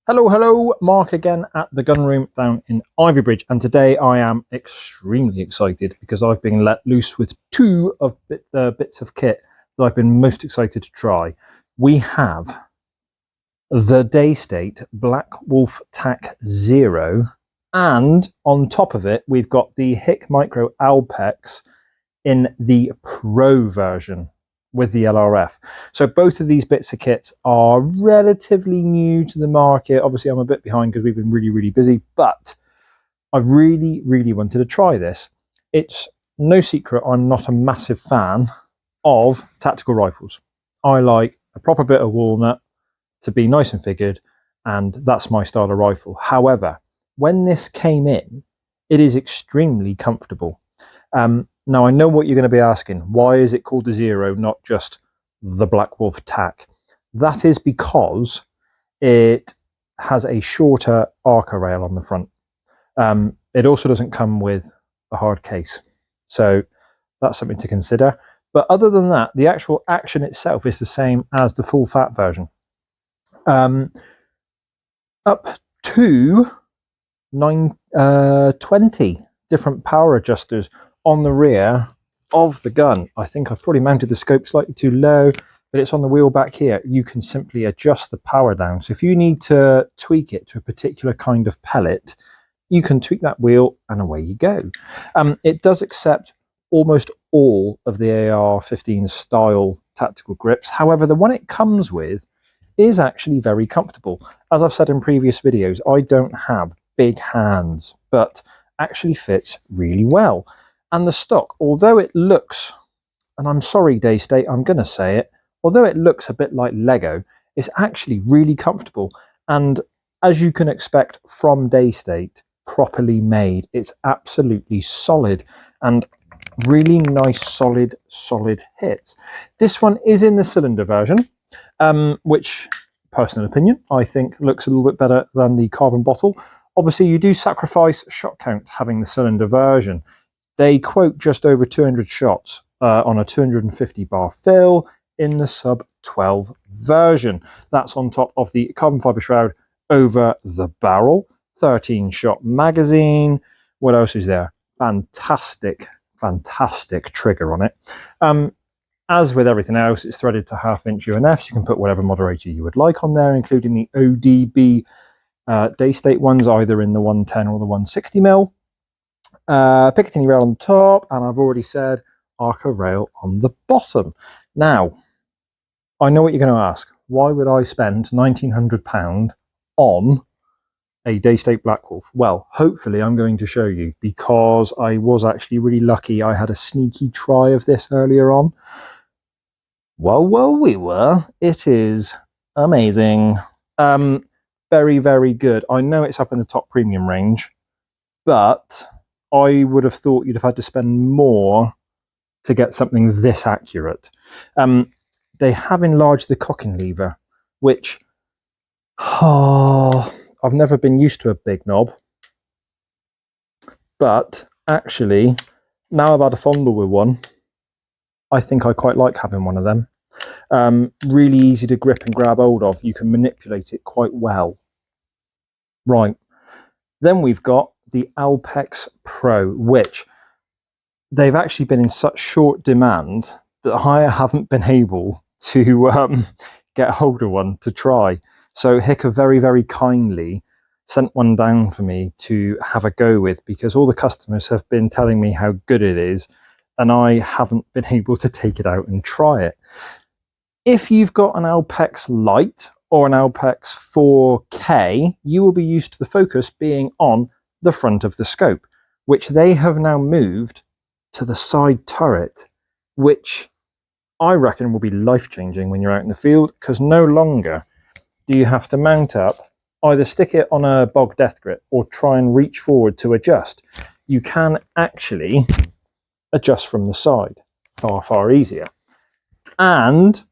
Hello, hello, Mark again at the gun room down in Ivybridge, and today I am extremely excited because I've been let loose with two of the bits of kit that I've been most excited to try. We have the Daystate Black Wolf TAC Zero, and on top of it, we've got the Hick Micro Alpex in the Pro version with the LRF. So both of these bits of kit are relatively new to the market. Obviously, I'm a bit behind because we've been really busy, but I really wanted to try this. It's no secret I'm not a massive fan of tactical rifles. I like a proper bit of walnut to be nice and figured, and that's my style of rifle. However, when this came in, it is extremely comfortable. Now, I know what you're going to be asking. Why is it called the Zero, not just the Black Wolf TAC? That is because it has a shorter Arca rail on the front. It also doesn't come with a hard case. So that's something to consider. But other than that, the actual action itself is the same as the full fat version. Up to 20 different power adjusters on the rear of the gun. I think I've probably mounted the scope slightly too low, but it's on the wheel back here. You can simply adjust the power down. So if you need to tweak it to a particular kind of pellet, you can tweak that wheel and away you go. It does accept almost all of the AR-15 style tactical grips. However, the one it comes with is actually very comfortable. As I've said in previous videos, I don't have big hands, but actually fits really well. And the stock, although it looks, and I'm sorry Daystate, I'm going to say it, although it looks a bit like Lego, it's actually really comfortable. And as you can expect from Daystate, properly made, it's absolutely solid and really nice, solid hits. This one is in the cylinder version, which, personal opinion, I think looks a little bit better than the carbon bottle. Obviously, you do sacrifice shot count having the cylinder version. They quote just over 200 shots on a 250 bar fill in the sub 12 version. That's on top of the carbon fiber shroud over the barrel, 13 shot magazine. What else is there? Fantastic trigger on it. As with everything else, it's threaded to 1/2 inch UNFs. You can put whatever moderator you would like on there, including the ODB Daystate ones, either in the 110 or the 160mm. Picatinny rail on the top, and I've already said Arca rail on the bottom. Now, I know what you're going to ask. Why would I spend £1,900 on a Daystate Black Wolf? Well, hopefully I'm going to show you, because I was actually really lucky. I had a sneaky try of this earlier on. Well, we were. It is amazing. Very good. I know it's up in the top premium range, but I would have thought you'd have had to spend more to get something this accurate. They have enlarged the cocking lever, which I've never been used to a big knob, but actually, now I've had a fondle with one, I think I quite like having one of them. Really easy to grip and grab hold of. You can manipulate it quite well. Right. Then we've got the Alpex Pro, which they've actually been in such short demand that I haven't been able to get hold of one to try. So Hick have very kindly sent one down for me to have a go with, because all the customers have been telling me how good it is, and I haven't been able to take it out and try it. If you've got an Alpex Lite or an Alpex 4K, you will be used to the focus being on the front of the scope, which they have now moved to the side turret, which I reckon will be life-changing when you're out in the field, because no longer do you have to mount up, either stick it on a bog death grip or try and reach forward to adjust. You can actually adjust from the side far easier. And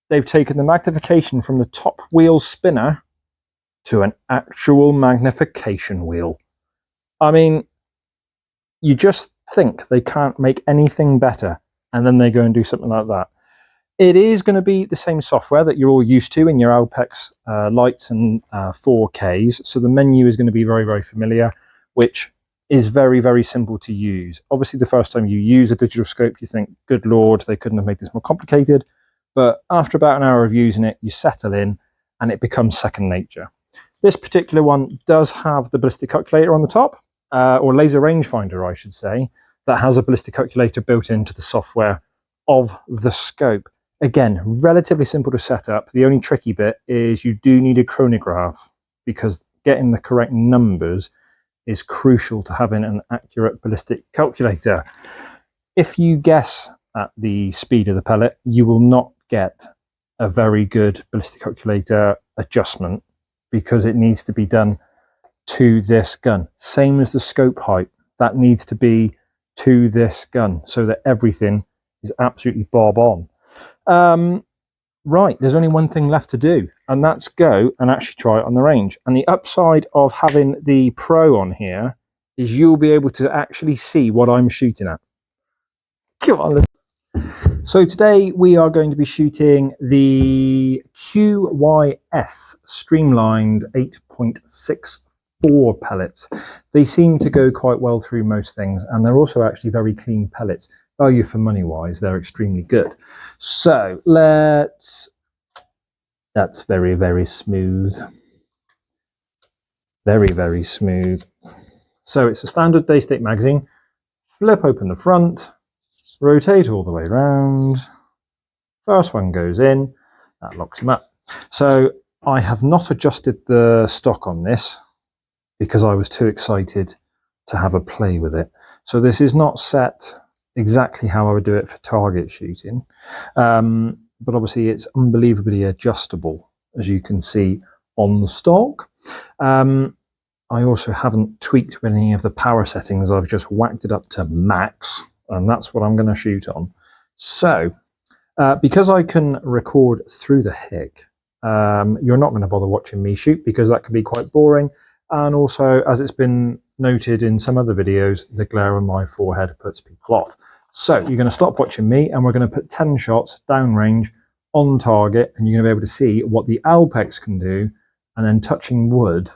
they've taken the magnification from the top wheel spinner to an actual magnification wheel. I mean, you just think they can't make anything better, and then they go and do something like that. It is going to be the same software that you're all used to in your Alpex lights and 4Ks. So the menu is going to be very, very familiar, which is very, very simple to use. Obviously, the first time you use a digital scope, you think, good Lord, they couldn't have made this more complicated. But after about an hour of using it, you settle in and it becomes second nature. This particular one does have the ballistic calculator on the top, or laser rangefinder, I should say, that has a ballistic calculator built into the software of the scope. Again, relatively simple to set up. The only tricky bit is you do need a chronograph, because getting the correct numbers is crucial to having an accurate ballistic calculator. If you guess at the speed of the pellet, you will not get a very good ballistic calculator adjustment, because it needs to be done to this gun. Same as the scope height, that needs to be to this gun so that everything is absolutely bob on. Right, there's only one thing left to do, and that's go and actually try it on the range. And the upside of having the Pro on here is you'll be able to actually see what I'm shooting at. Come on. So today we are going to be shooting the QYS Streamlined 8.64 pellets. They seem to go quite well through most things, and they're also actually very clean pellets. Value for money wise, they're extremely good. So that's very, very smooth. Very, very smooth. So it's a standard Daystate magazine. Flip open the front, rotate all the way around. First one goes in, that locks them up. So I have not adjusted the stock on this because I was too excited to have a play with it. So this is not set exactly how I would do it for target shooting. But obviously it's unbelievably adjustable, as you can see on the stock. I also haven't tweaked any of the power settings. I've just whacked it up to max, and that's what I'm going to shoot on. So because I can record through the hic, you're not going to bother watching me shoot, because that can be quite boring. And also, as it's been noted in some other videos, the glare on my forehead puts people off. So you're going to stop watching me, and we're going to put 10 shots downrange on target, and you're going to be able to see what the Alpex can do, and then, touching wood,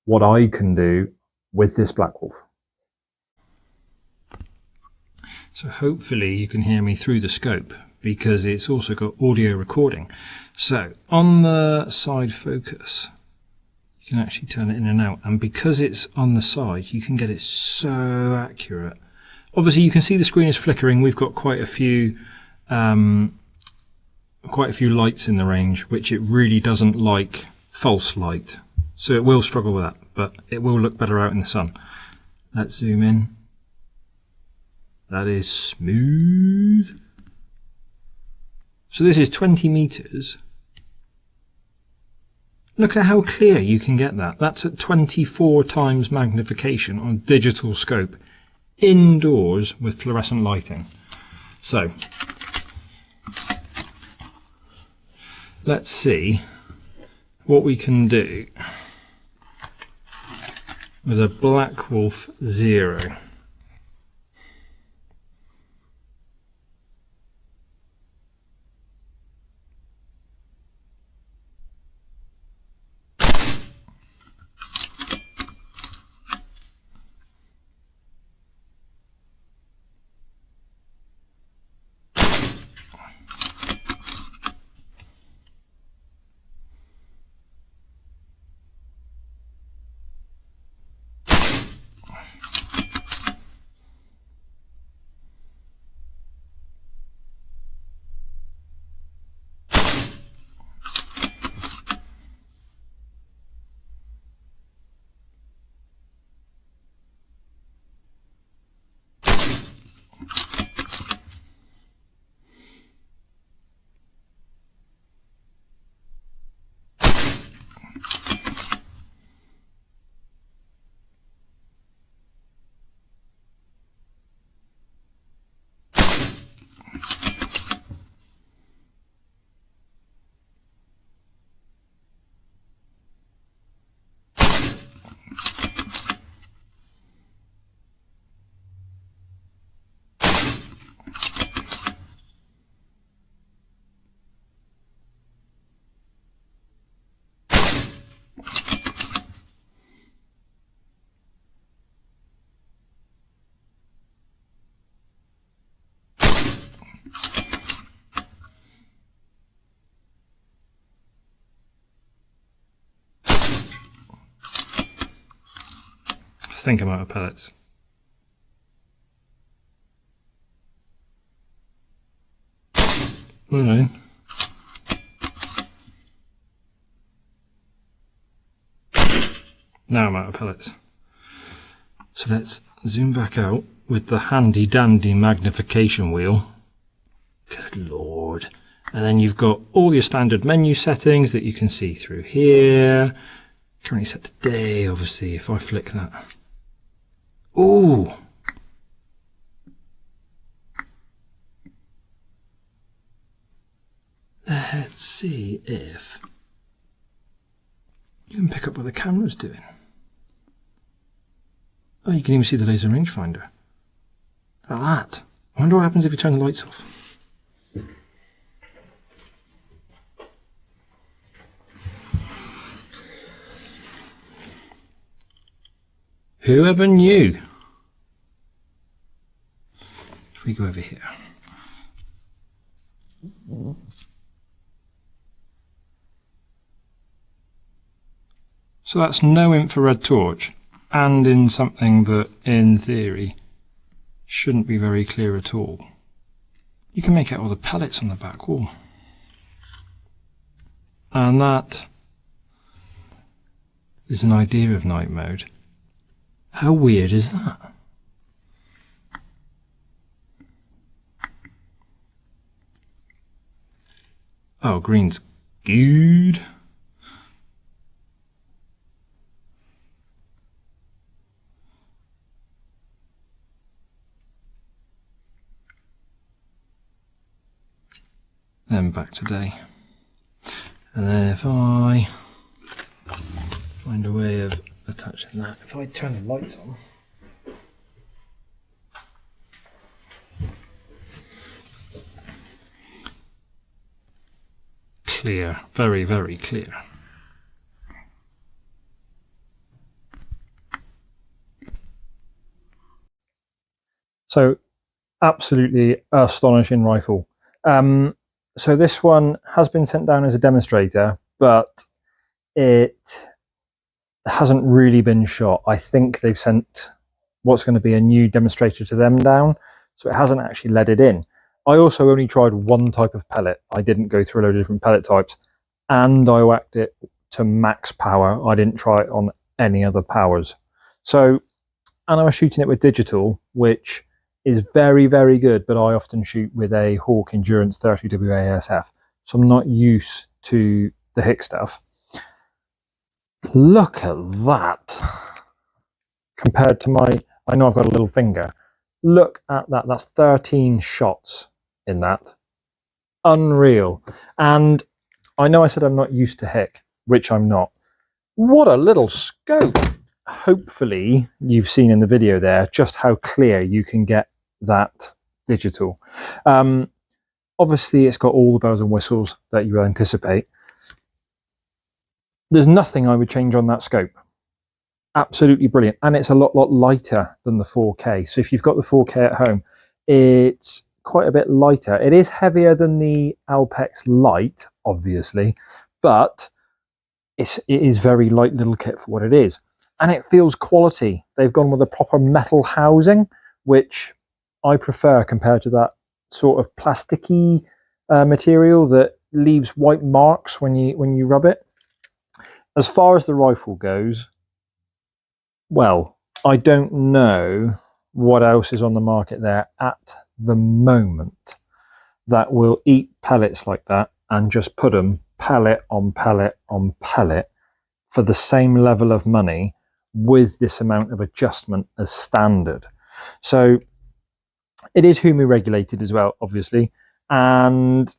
what I can do with this Black Wolf. So hopefully you can hear me through the scope, because it's also got audio recording. So on the side focus, you can actually turn it in and out, and because it's on the side, you can get it so accurate. Obviously you can see the screen is flickering. We've got quite a few lights in the range, which it really doesn't like false light, so it will struggle with that, but it will look better out in the sun. Let's zoom in. That is smooth. So this is 20 meters. Look at how clear you can get that. That's at 24 times magnification on a digital scope, indoors with fluorescent lighting. So let's see what we can do with a Black Wolf Zero. think I'm out of pellets. Okay. Now I'm out of pellets. So let's zoom back out with the handy dandy magnification wheel. Good Lord. And then you've got all your standard menu settings that you can see through here. Currently set to day, obviously, if I flick that. Ooh! Let's see if you can pick up what the camera's doing. Oh, you can even see the laser rangefinder. Look at that. I wonder what happens if you turn the lights off. Whoever knew? If we go over here. So that's no infrared torch, and in something that, in theory, shouldn't be very clear at all. You can make out all the pellets on the back wall. And that is an idea of night mode. How weird is that? Oh, green's good. Then back to day. And then if I find a way of attaching that, if I turn the lights on, clear, very, very clear. So absolutely astonishing rifle. So this one has been sent down as a demonstrator, but it hasn't really been shot. I think they've sent what's going to be a new demonstrator to them down, so it hasn't actually let it in. I also only tried one type of pellet. I didn't go through a load of different pellet types, and I whacked it to max power. I didn't try it on any other powers. So, and I was shooting it with digital, which is very, very good, but I often shoot with a Hawk Endurance 30 WASF, so I'm not used to the HIC stuff. Look at that. Compared to my, I know I've got a little finger. Look at that. That's 13 shots in that. Unreal. And I know I said I'm not used to HIC, which I'm not. What a little scope. Hopefully you've seen in the video there just how clear you can get that digital. Obviously it's got all the bells and whistles that you would anticipate. There's nothing I would change on that scope. Absolutely brilliant. And it's a lot lighter than the 4K. So if you've got the 4K at home, it's quite a bit lighter. It is heavier than the Alpex Light, obviously, but it is very light little kit for what it is. And it feels quality. They've gone with a proper metal housing, which I prefer compared to that sort of plasticky material that leaves white marks when you rub it. As far as the rifle goes, well, I don't know what else is on the market there at the moment that will eat pellets like that and just put them pellet on pellet on pellet for the same level of money with this amount of adjustment as standard. So it is HUMI regulated as well, obviously, and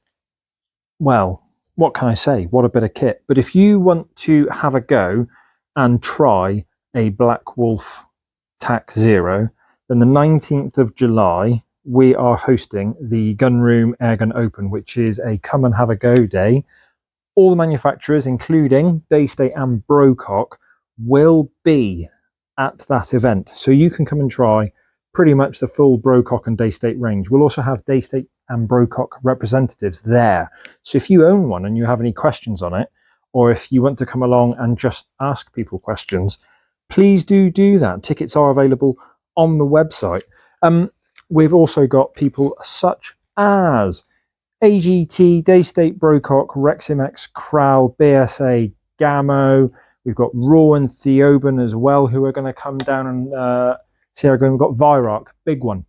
well, what can I say? What a bit of kit. But if you want to have a go and try a Black Wolf TAC 0, then the 19th of July, we are hosting the Gunroom Airgun Open, which is a come and have a go day. All the manufacturers, including Daystate and Brocock, will be at that event. So you can come and try pretty much the full Brocock and Daystate range. We'll also have Daystate and Brocock representatives there. So if you own one and you have any questions on it, or if you want to come along and just ask people questions, please do that. Tickets are available on the website. We've also got people such as AGT, Daystate, Brocock, Reximex, Crowl, BSA, Gamo. We've got Raw and Theoban as well, who are going to come down and see how we're going. We've got Viroc, big one.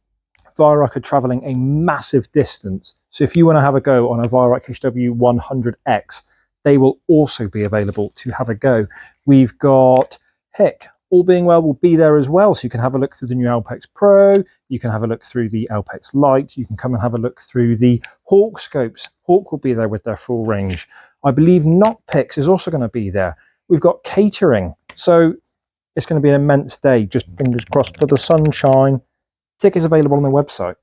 Viroc are traveling a massive distance. So if you want to have a go on a Viroc HW100X, they will also be available to have a go. We've got Hick, all being well, will be there as well. So you can have a look through the new Alpex Pro. You can have a look through the Alpex Lite. You can come and have a look through the Hawk scopes. Hawk will be there with their full range. I believe Notpix is also going to be there. We've got catering. So it's going to be an immense day. Just fingers crossed for the sunshine. Tickets available on the website.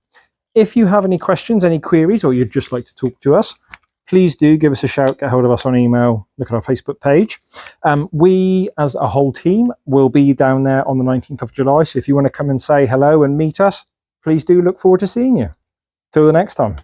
If you have any questions, any queries, or you'd just like to talk to us, please do give us a shout, get hold of us on email, look at our Facebook page. We, as a whole team, will be down there on the 19th of July. So if you want to come and say hello and meet us, please do look forward to seeing you. Till the next time.